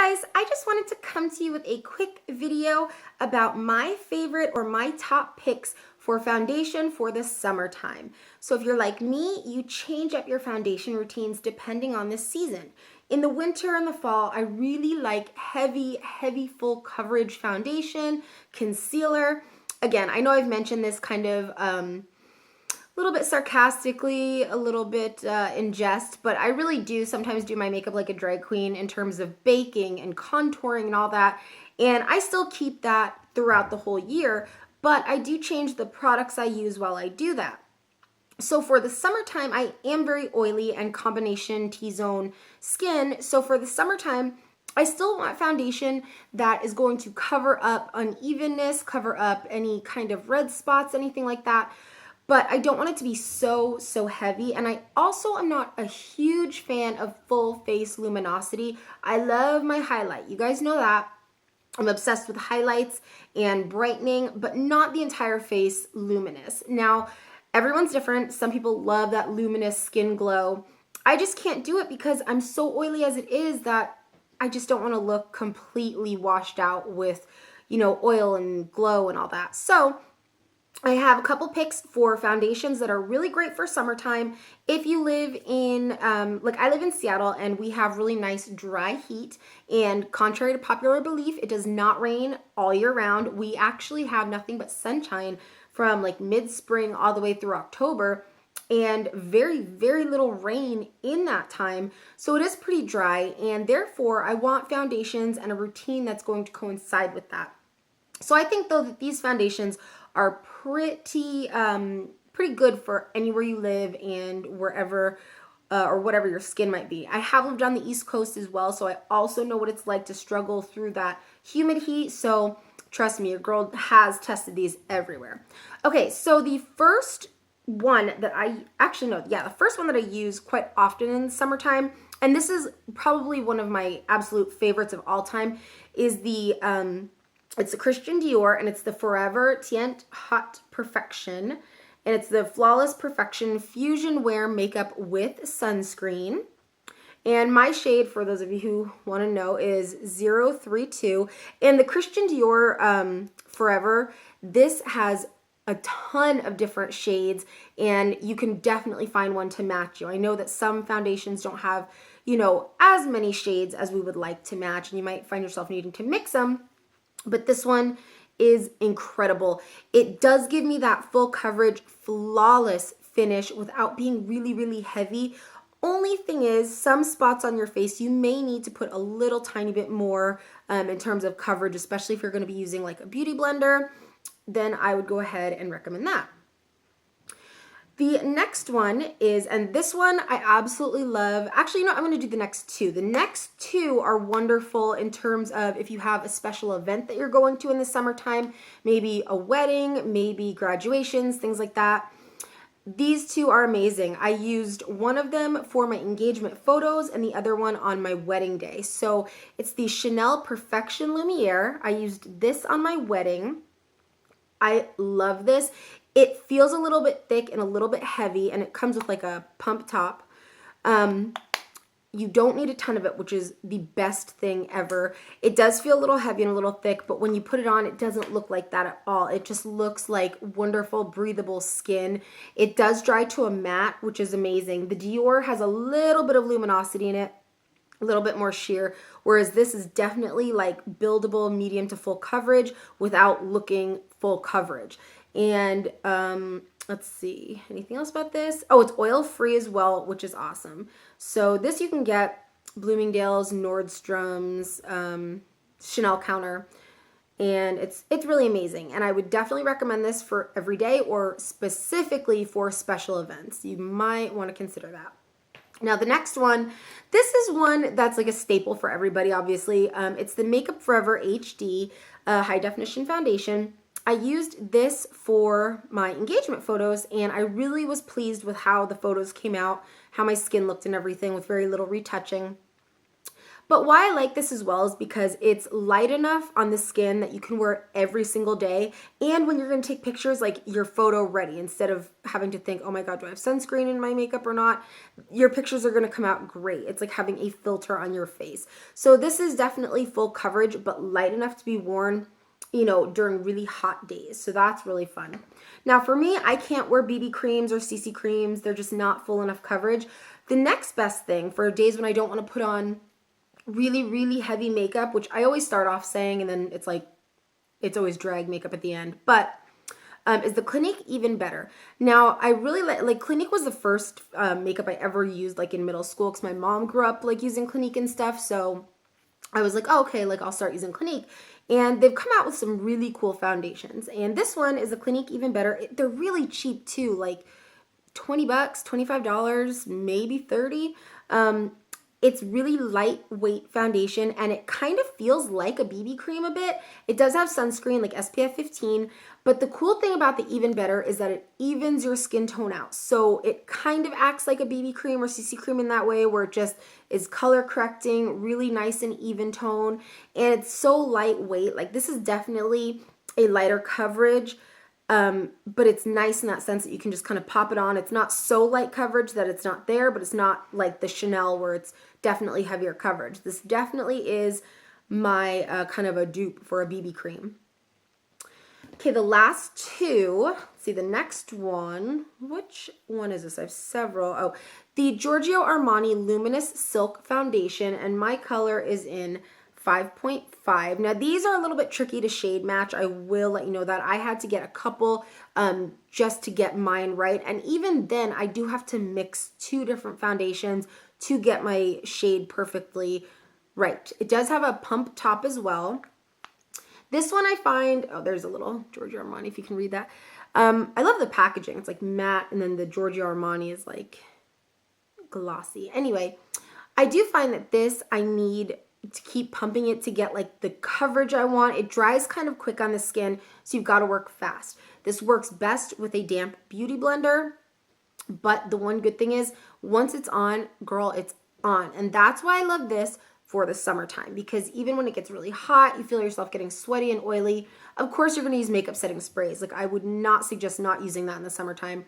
guys, I just wanted to come to you with a quick video about my favorite or my top picks for foundation for the summertime. So if you're like me, you change up your foundation routines depending on the season. In the winter and the fall, I really like heavy full coverage foundation, concealer. Again, I know I've mentioned this kind of a little bit sarcastically, a little bit in jest, but I really do sometimes do my makeup like a drag queen in terms of baking and contouring and all that. And I still keep that throughout the whole year, but I do change the products I use while I do that. So for the summertime, I am very oily and combination T-zone skin. So for the summertime, I still want foundation that is going to cover up unevenness, cover up any kind of red spots, anything like that. But I don't want it to be so heavy. And I also am not a huge fan of full face luminosity. I love my highlight. You guys know that. I'm obsessed with highlights and brightening, but not the entire face luminous. Now, everyone's different. Some people love that luminous skin glow. I just can't do it because I'm so oily as it is that I just don't want to look completely washed out with, you know, oil and glow and all that. So I have a couple picks for foundations that are really great for summertime. If you live in, like I live in Seattle and we have really nice dry heat, and contrary to popular belief, it does not rain all year round. We actually have nothing but sunshine from like mid-spring all the way through October, and very little rain in that time. So it is pretty dry, and therefore I want foundations and a routine that's going to coincide with that. So I think though that these foundations are pretty good for anywhere you live and wherever or whatever your skin might be. I have lived on the East Coast as well, so I also know what it's like to struggle through that humid heat. So trust me, your girl has tested these everywhere. Okay, so the first one that the first one that I use quite often in the summertime, and this is probably one of my absolute favorites of all time, is the it's the Christian Dior, and it's the Forever Tient Haute Perfection. And it's the Flawless Perfection Fusion Wear Makeup with Sunscreen. And my shade, for those of you who want to know, is 032. And the Christian Dior Forever, this has a ton of different shades, and you can definitely find one to match you. I know that some foundations don't have, you know, as many shades as we would like to match, and you might find yourself needing to mix them. But this one is incredible. It does give me that full coverage, flawless finish without being really heavy. Only thing is, some spots on your face, you may need to put a little tiny bit more in terms of coverage, especially if you're going to be using like a beauty blender. Then I would go ahead and recommend that. The next one is, and this one I absolutely love. Actually, you know, I'm going to do the next two. The next two are wonderful in terms of if you have a special event that you're going to in the summertime, maybe a wedding, maybe graduations, things like that. These two are amazing. I used one of them for my engagement photos and the other one on my wedding day. So it's the Chanel Perfection Lumiere. I used this on my wedding. I love this. It feels a little bit thick and a little bit heavy, and it comes with like a pump top. You don't need a ton of it, which is the best thing ever. It does feel a little heavy and a little thick, but when you put it on, it doesn't look like that at all. It just looks like wonderful, breathable skin. It does dry to a matte, which is amazing. The Dior has a little bit of luminosity in it, a little bit more sheer, whereas this is definitely like buildable medium to full coverage without looking full coverage. And let's see, anything else about this? Oh, it's oil free as well, which is awesome. So this you can get Bloomingdale's, Nordstrom's, Chanel counter, and it's really amazing. And I would definitely recommend this for every day or specifically for special events. You might want to consider that. Now the next one, this is one that's like a staple for everybody, obviously. It's the Makeup Forever HD High Definition Foundation. I used this for my engagement photos, and I really was pleased with how the photos came out, how my skin looked and everything with very little retouching. But why I like this as well is because it's light enough on the skin that you can wear it every single day. And when you're going to take pictures, like you're photo ready instead of having to think, oh my God, do I have sunscreen in my makeup or not? Your pictures are going to come out great. It's like having a filter on your face. So this is definitely full coverage, but light enough to be worn, you know, during really hot days. So that's really fun. Now for me, I can't wear BB creams or CC creams. They're just not full enough coverage. The next best thing for days when I don't want to put on really, really heavy makeup, which I always start off saying, and then it's like, it's always drag makeup at the end, but is the Clinique Even Better. Now, I really like Clinique was the first makeup I ever used like in middle school because my mom grew up like using Clinique and stuff. So I was like, oh, okay, like I'll start using Clinique. And they've come out with some really cool foundations. And this one is a Clinique Even Better. They're really cheap too, like $20, $25, maybe 30. It's really lightweight foundation and it kind of feels like a BB cream a bit. It does have sunscreen like SPF 15, but the cool thing about the Even Better is that it evens your skin tone out. So it kind of acts like a BB cream or CC cream in that way where it just is color correcting, really nice and even tone. And it's so lightweight. Like this is definitely a lighter coverage. But it's nice in that sense that you can just kind of pop it on. It's not so light coverage that it's not there, but it's not like the Chanel where it's definitely heavier coverage. This definitely is my kind of a dupe for a BB cream. Okay, the last two, let's see the next one. Which one is this? I have several. Oh, the Gorgio Armani Luminous Silk Foundation, and my color is in 5.5. Now these are a little bit tricky to shade match. I will let you know that. I had to get a couple just to get mine right. And even then I do have to mix two different foundations to get my shade perfectly right. It does have a pump top as well. This one I find, oh, there's a little Gorgio Armani if you can read that. I love the packaging. It's like matte and then the Gorgio Armani is like glossy. Anyway, I do find that this I need to keep pumping it to get like the coverage I want. It dries kind of quick on the skin, so you've got to work fast. This works best with a damp beauty blender, but the one good thing is once it's on, girl, it's on. And that's why I love this for the summertime, because even when it gets really hot, you feel yourself getting sweaty and oily. Of course, you're going to use makeup setting sprays. Like I would not suggest not using that in the summertime.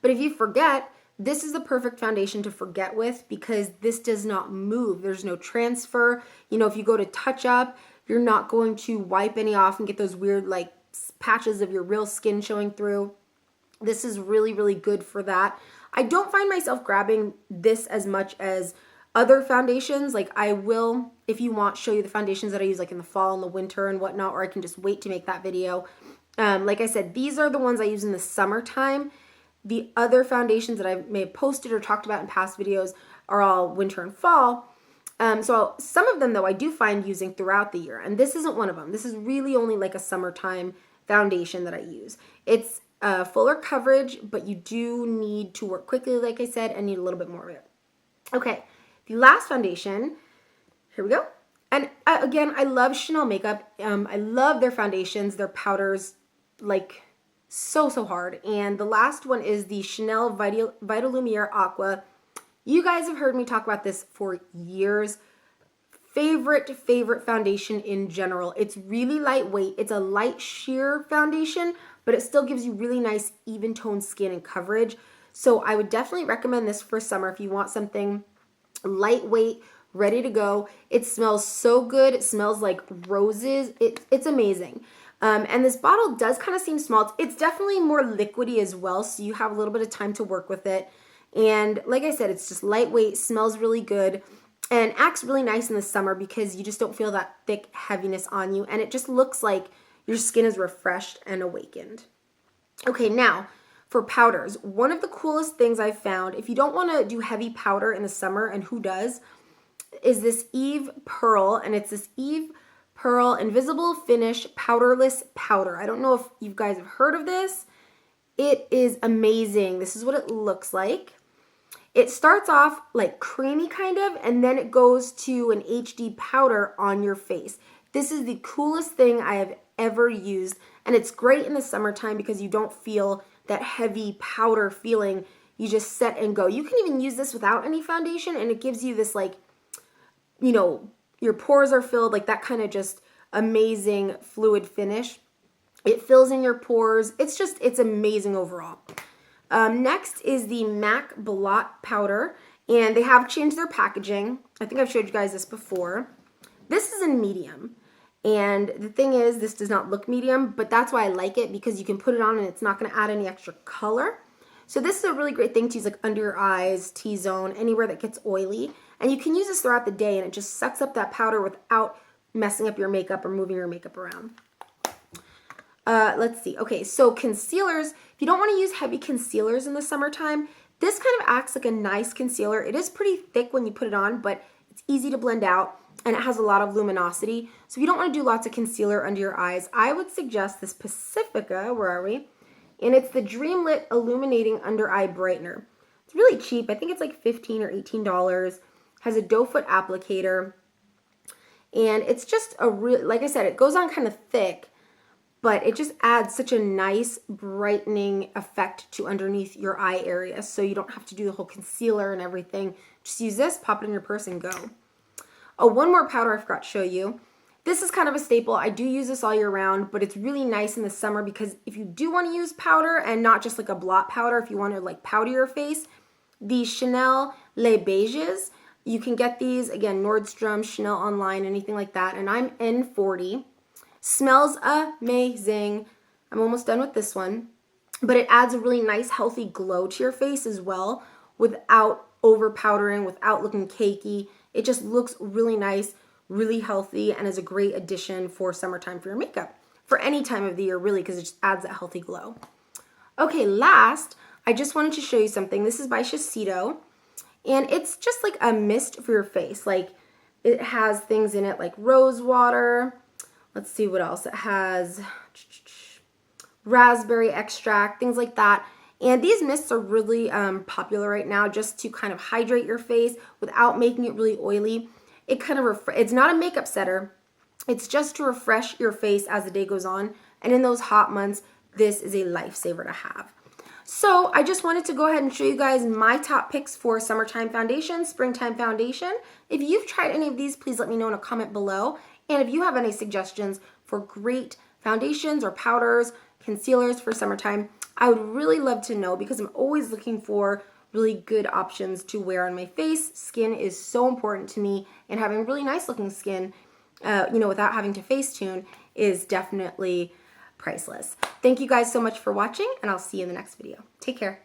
But if you forget, this is the perfect foundation to forget with because this does not move. There's no transfer. You know, if you go to touch up, you're not going to wipe any off and get those weird like patches of your real skin showing through. This is really, really good for that. I don't find myself grabbing this as much as other foundations. Like I will, if you want, show you the foundations that I use like in the fall and the winter and whatnot, or I can just wait to make that video. Like I said, these are the ones I use in the summertime. The other foundations that I may have posted or talked about in past videos are all winter and fall. So some of them, though, I do find using throughout the year. And this isn't one of them. This is really only like a summertime foundation that I use. It's fuller coverage, but you do need to work quickly, like I said, and need a little bit more of it. Okay, the last foundation, here we go. And again, I love Chanel makeup. I love their foundations, their powders, like so hard. And the last one is the Chanel Vital Lumiere Aqua. You guys have heard me talk about this for years. Favorite foundation in general. It's really lightweight. It's a light sheer foundation, but it still gives you really nice even tone skin and coverage. So I would definitely recommend this for summer if you want something lightweight, ready to go. It smells so good. It smells like roses. It's amazing. And this bottle does kind of seem small. It's definitely more liquidy as well, so you have a little bit of time to work with it. And like I said, it's just lightweight, smells really good, and acts really nice in the summer because you just don't feel that thick heaviness on you, and it just looks like your skin is refreshed and awakened. Okay, now for powders. One of the coolest things I've found, if you don't want to do heavy powder in the summer, and who does, is this Eve Pearl, and it's this Eve Pearl Invisible Finish Powderless Powder. I don't know if you guys have heard of this. It is amazing. This is what it looks like. It starts off like creamy kind of, and then it goes to an HD powder on your face. This is the coolest thing I have ever used, and it's great in the summertime because you don't feel that heavy powder feeling. You just set and go. You can even use this without any foundation, and it gives you this like you know, your pores are filled, like that kind of just amazing fluid finish. It fills in your pores. It's amazing overall. Next is the MAC Blot Powder, and they have changed their packaging. I think I've showed you guys this before. This is in medium, and the thing is, this does not look medium, but that's why I like it, because you can put it on and it's not going to add any extra color. So this is a really great thing to use like under your eyes, T-zone, anywhere that gets oily. And you can use this throughout the day, and it just sucks up that powder without messing up your makeup or moving your makeup around. Let's see. Okay, so concealers. If you don't want to use heavy concealers in the summertime, this kind of acts like a nice concealer. It is pretty thick when you put it on, but it's easy to blend out, and it has a lot of luminosity. So if you don't want to do lots of concealer under your eyes, I would suggest this Pacifica. Where are we? And it's the Dreamlit Illuminating Under Eye Brightener. It's really cheap. I think it's like $15 or $18. Has a doe foot applicator. And it's just a real, like I said, it goes on kind of thick, but it just adds such a nice brightening effect to underneath your eye area, so you don't have to do the whole concealer and everything. Just use this, pop it in your purse, and go. Oh, one more powder I forgot to show you. This is kind of a staple. I do use this all year round, but it's really nice in the summer, because if you do want to use powder and not just like a blot powder, if you want to like powder your face, the Chanel Les Beiges, you can get these, again, Nordstrom, Chanel online, anything like that, and I'm N40. Smells amazing. I'm almost done with this one, but it adds a really nice, healthy glow to your face as well, without over powdering, without looking cakey. It just looks really nice, really healthy, and is a great addition for summertime for your makeup, for any time of the year really, because it just adds that healthy glow. Okay, last, I just wanted to show you something. This is by Shiseido, and it's just like a mist for your face. Like, it has things in it like rose water. Let's see what else it has. Raspberry extract, things like that. And these mists are really popular right now, just to kind of hydrate your face without making it really oily. It kind of it's not a makeup setter. It's just to refresh your face as the day goes on. And in those hot months, this is a lifesaver to have. So I just wanted to go ahead and show you guys my top picks for summertime foundation, springtime foundation. If you've tried any of these, please let me know in a comment below. And if you have any suggestions for great foundations or powders, concealers for summertime, I would really love to know, because I'm always looking for really good options to wear on my face. Skin is so important to me, and having really nice looking skin, without having to Facetune is definitely priceless. Thank you guys so much for watching, and I'll see you in the next video. Take care.